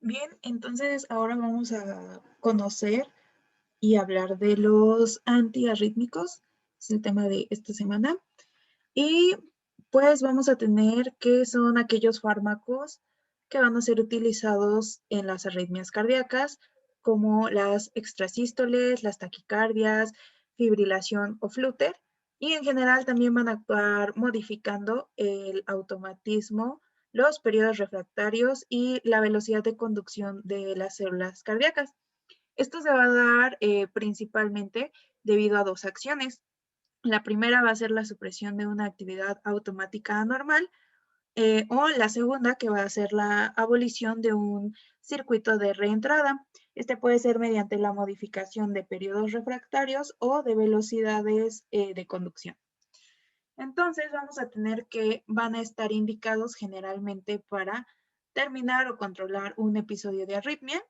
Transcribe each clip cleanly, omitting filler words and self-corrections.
Bien, entonces ahora vamos a conocer y hablar de los antiarrítmicos, es el tema de esta semana. Y pues vamos a tener qué son aquellos fármacos que van a ser utilizados en las arritmias cardíacas, como las extrasístoles, las taquicardias, fibrilación o flúter. Y en general también van a actuar modificando el automatismo, los periodos refractarios y la velocidad de conducción de las células cardíacas. Esto se va a dar principalmente debido a dos acciones. La primera va a ser la supresión de una actividad automática anormal o la segunda que va a ser la abolición de un circuito de reentrada. Este puede ser mediante la modificación de periodos refractarios o de velocidades de conducción. Entonces vamos a tener que van a estar indicados generalmente para terminar o controlar un episodio de arritmia,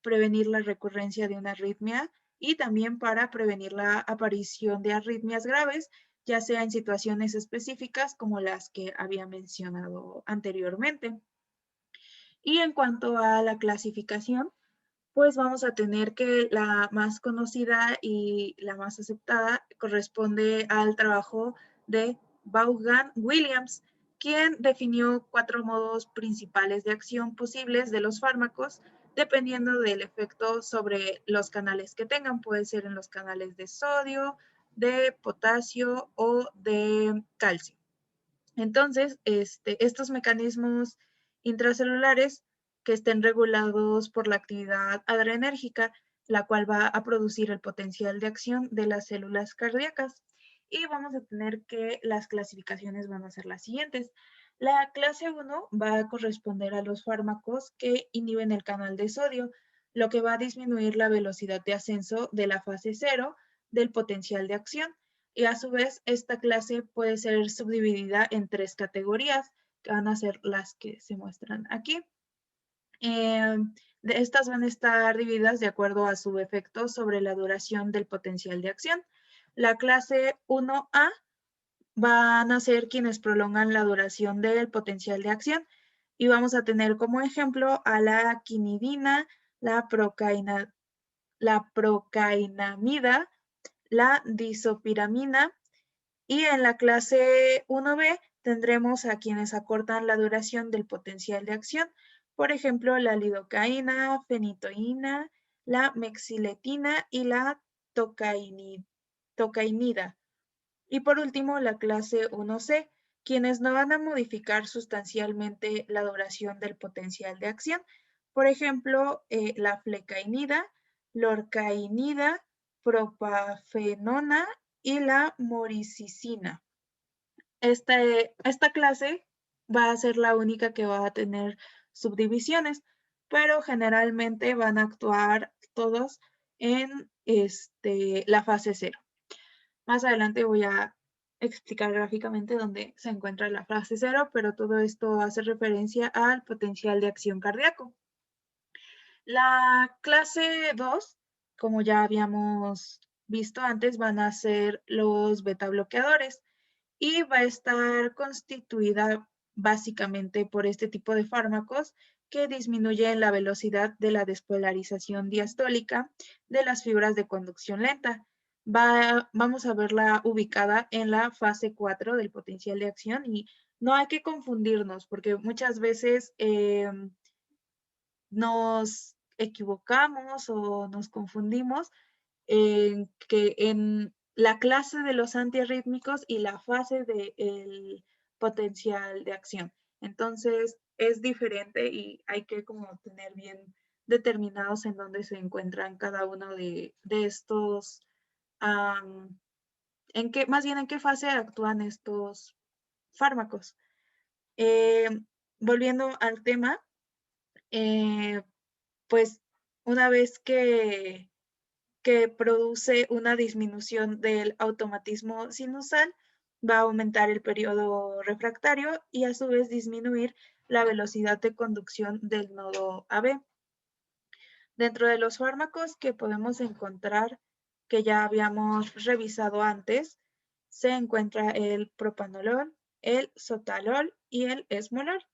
prevenir la recurrencia de una arritmia y también para prevenir la aparición de arritmias graves, ya sea en situaciones específicas como las que había mencionado anteriormente. Y en cuanto a la clasificación, pues vamos a tener que la más conocida y la más aceptada corresponde al trabajo de Vaughan Williams, quien definió 4 modos principales de acción posibles de los fármacos, dependiendo del efecto sobre los canales que tengan. Puede ser en los canales de sodio, de potasio o de calcio. Entonces, estos mecanismos intracelulares que estén regulados por la actividad adrenérgica, la cual va a producir el potencial de acción de las células cardíacas. Y vamos a tener que las clasificaciones van a ser las siguientes. La clase 1 va a corresponder a los fármacos que inhiben el canal de sodio, lo que va a disminuir la velocidad de ascenso de la fase 0 del potencial de acción. Y a su vez, esta clase puede ser subdividida en 3 categorías, que van a ser las que se muestran aquí. Estas van a estar divididas de acuerdo a su efecto sobre la duración del potencial de acción. La clase 1A van a ser quienes prolongan la duración del potencial de acción. Y vamos a tener como ejemplo a la quinidina, la procainamida, la disopiramina, y en la clase 1B tendremos a quienes acortan la duración del potencial de acción, por ejemplo, la lidocaína, fenitoína, la mexiletina y la tocainida. Y por último, la clase 1C, quienes no van a modificar sustancialmente la duración del potencial de acción, por ejemplo, la flecainida, lorcainida, propafenona y la moricicina. Esta clase va a ser la única que va a tener subdivisiones, pero generalmente van a actuar todos en la fase 0. Más adelante voy a explicar gráficamente dónde se encuentra la fase 0, pero todo esto hace referencia al potencial de acción cardíaco. La clase 2, como ya habíamos visto antes, van a ser los beta bloqueadores y va a estar constituida básicamente por este tipo de fármacos que disminuyen la velocidad de la despolarización diastólica de las fibras de conducción lenta. Vamos a verla ubicada en la fase 4 del potencial de acción y no hay que confundirnos porque muchas veces nos equivocamos o nos confundimos en que en la clase de los antiarrítmicos y la fase del potencial de acción. Entonces, es diferente y hay que como tener bien determinados en dónde se encuentran cada uno de estos, más bien en qué fase actúan estos fármacos. Eh, Volviendo al tema, eh, pues una vez que produce una disminución del automatismo sinusal, va a aumentar el periodo refractario y a su vez disminuir la velocidad de conducción del nodo AB. Dentro de los fármacos que podemos encontrar, que ya habíamos revisado antes, se encuentra el propanolol, el sotalol y el esmolol.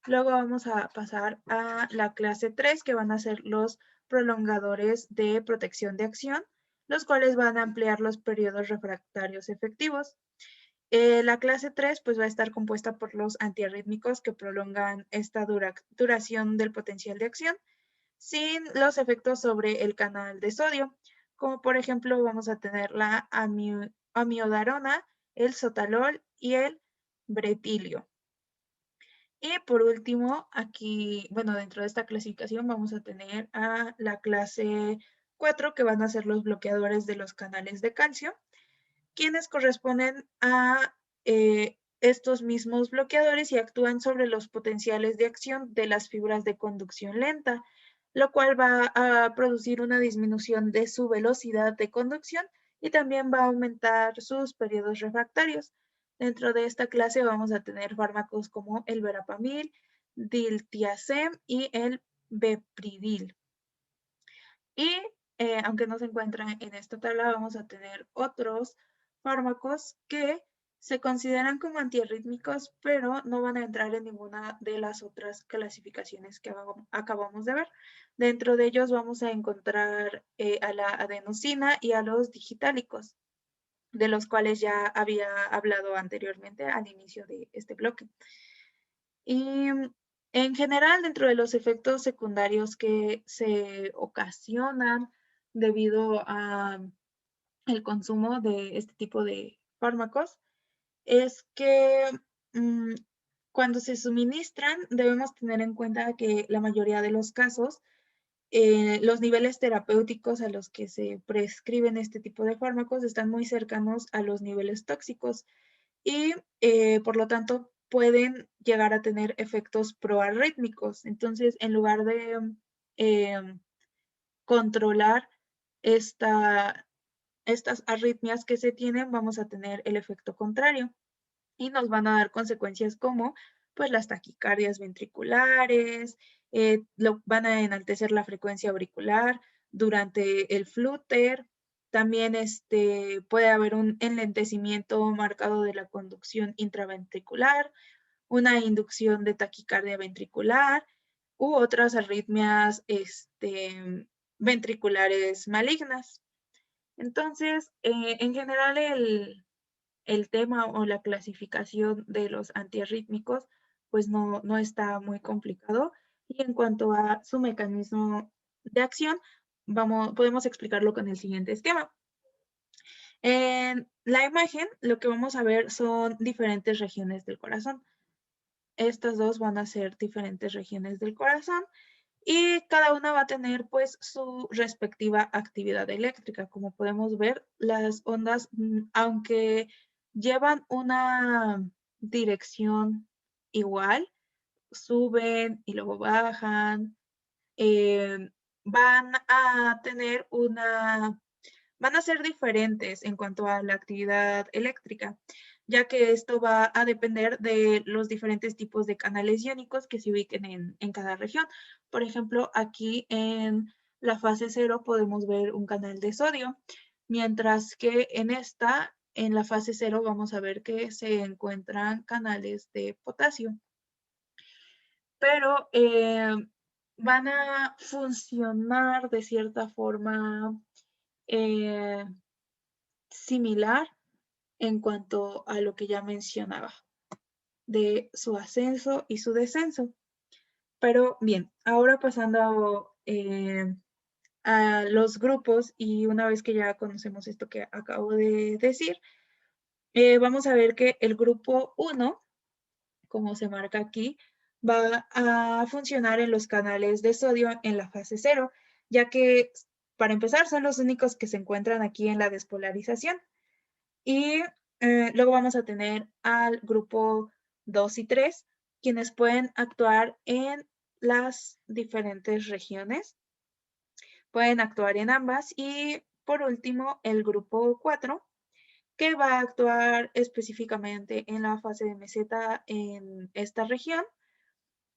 Luego vamos a pasar a la clase 3, que van a ser los prolongadores de protección de acción, los cuales van a ampliar los periodos refractarios efectivos. La clase 3 pues va a estar compuesta por los antiarrítmicos que prolongan esta duración del potencial de acción sin los efectos sobre el canal de sodio, como por ejemplo vamos a tener la amiodarona, el sotalol y el bretilio. Y por último, aquí, bueno, dentro de esta clasificación vamos a tener a la clase 4, que van a ser los bloqueadores de los canales de calcio, quienes corresponden a estos mismos bloqueadores y actúan sobre los potenciales de acción de las fibras de conducción lenta, lo cual va a producir una disminución de su velocidad de conducción y también va a aumentar sus periodos refractarios. Dentro de esta clase vamos a tener fármacos como el verapamil, diltiazem y el bepridil. Y aunque no se encuentran en esta tabla, vamos a tener otros fármacos que se consideran como antiarrítmicos, pero no van a entrar en ninguna de las otras clasificaciones que acabamos de ver. Dentro de ellos vamos a encontrar a la adenosina y a los digitálicos, de los cuales ya había hablado anteriormente al inicio de este bloque. Y en general, dentro de los efectos secundarios que se ocasionan debido a el consumo de este tipo de fármacos, es que cuando se suministran debemos tener en cuenta que la mayoría de los casos, los niveles terapéuticos a los que se prescriben este tipo de fármacos están muy cercanos a los niveles tóxicos y por lo tanto pueden llegar a tener efectos proarrítmicos. Entonces, en lugar de controlar estas arritmias que se tienen, vamos a tener el efecto contrario y nos van a dar consecuencias como pues las taquicardias ventriculares, van a enaltecer la frecuencia auricular durante el flúter, también puede haber un enlentecimiento marcado de la conducción intraventricular, una inducción de taquicardia ventricular u otras arritmias ventriculares malignas. Entonces, en general, el tema o la clasificación de los antiarrítmicos, pues no está muy complicado. Y en cuanto a su mecanismo de acción, podemos explicarlo con el siguiente esquema. En la imagen, lo que vamos a ver son diferentes regiones del corazón. Estas dos van a ser diferentes regiones del corazón y cada una va a tener pues su respectiva actividad eléctrica. Como podemos ver, las ondas, aunque llevan una dirección igual, suben y luego bajan, van a tener van a ser diferentes en cuanto a la actividad eléctrica, ya que esto va a depender de los diferentes tipos de canales iónicos que se ubiquen en cada región. Por ejemplo, aquí en la fase 0 podemos ver un canal de sodio, mientras que en la fase 0 vamos a ver que se encuentran canales de potasio. Pero van a funcionar de cierta forma similar en cuanto a lo que ya mencionaba, de su ascenso y su descenso. Pero bien, ahora pasando a los grupos y una vez que ya conocemos esto que acabo de decir, vamos a ver que el grupo 1, como se marca aquí, va a funcionar en los canales de sodio en la fase 0, ya que para empezar son los únicos que se encuentran aquí en la despolarización. Y luego vamos a tener al grupo 2 y 3, quienes pueden actuar en las diferentes regiones. Pueden actuar en ambas. Y por último, el grupo 4, que va a actuar específicamente en la fase de meseta en esta región,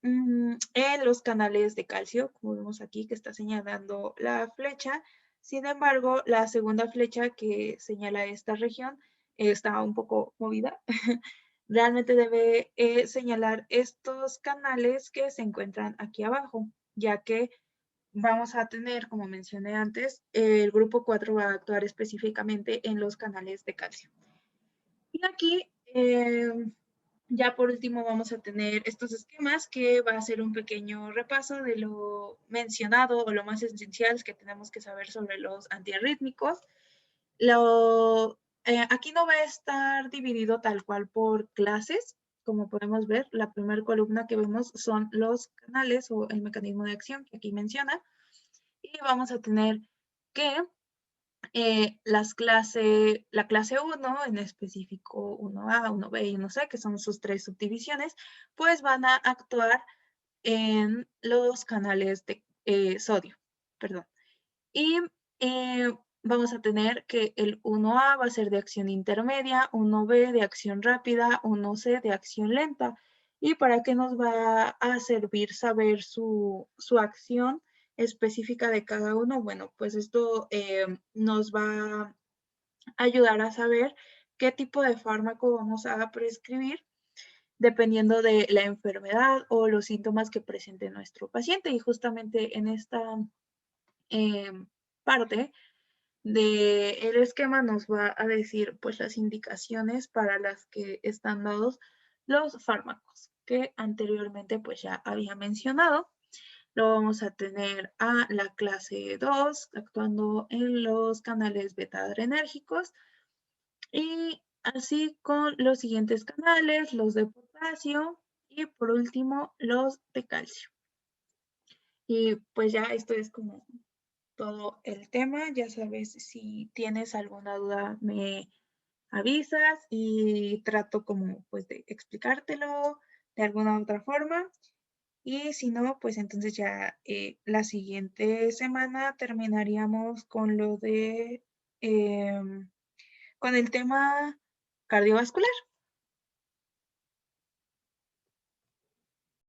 en los canales de calcio, como vemos aquí que está señalando la flecha. Sin embargo, la segunda flecha que señala esta región está un poco movida. realmente debe señalar estos canales que se encuentran aquí abajo, ya que vamos a tener, como mencioné antes, el grupo 4 va a actuar específicamente en los canales de calcio. Y aquí, ya por último, vamos a tener estos esquemas que va a ser un pequeño repaso de lo mencionado o lo más esencial que tenemos que saber sobre los antiarrítmicos. Aquí no va a estar dividido tal cual por clases. Como podemos ver, la primera columna que vemos son los canales o el mecanismo de acción que aquí menciona. Y vamos a tener que la clase 1, en específico 1A, 1B y 1C, que son sus 3 subdivisiones, pues van a actuar en los canales de sodio, perdón. Y vamos a tener que el 1A va a ser de acción intermedia, 1B de acción rápida, 1C de acción lenta. ¿Y para qué nos va a servir saber su acción específica de cada uno? Bueno, pues esto nos va a ayudar a saber qué tipo de fármaco vamos a prescribir dependiendo de la enfermedad o los síntomas que presente nuestro paciente. Y justamente en esta parte del esquema nos va a decir pues las indicaciones para las que están dados los fármacos que anteriormente pues ya había mencionado. Lo vamos a tener a la clase 2 actuando en los canales beta adrenérgicos y así con los siguientes canales, los de potasio y por último los de calcio. Y pues ya esto es como todo el tema. Ya sabes, si tienes alguna duda me avisas y trato como pues de explicártelo de alguna otra forma. Y si no, pues entonces ya la siguiente semana terminaríamos con lo de, con el tema cardiovascular.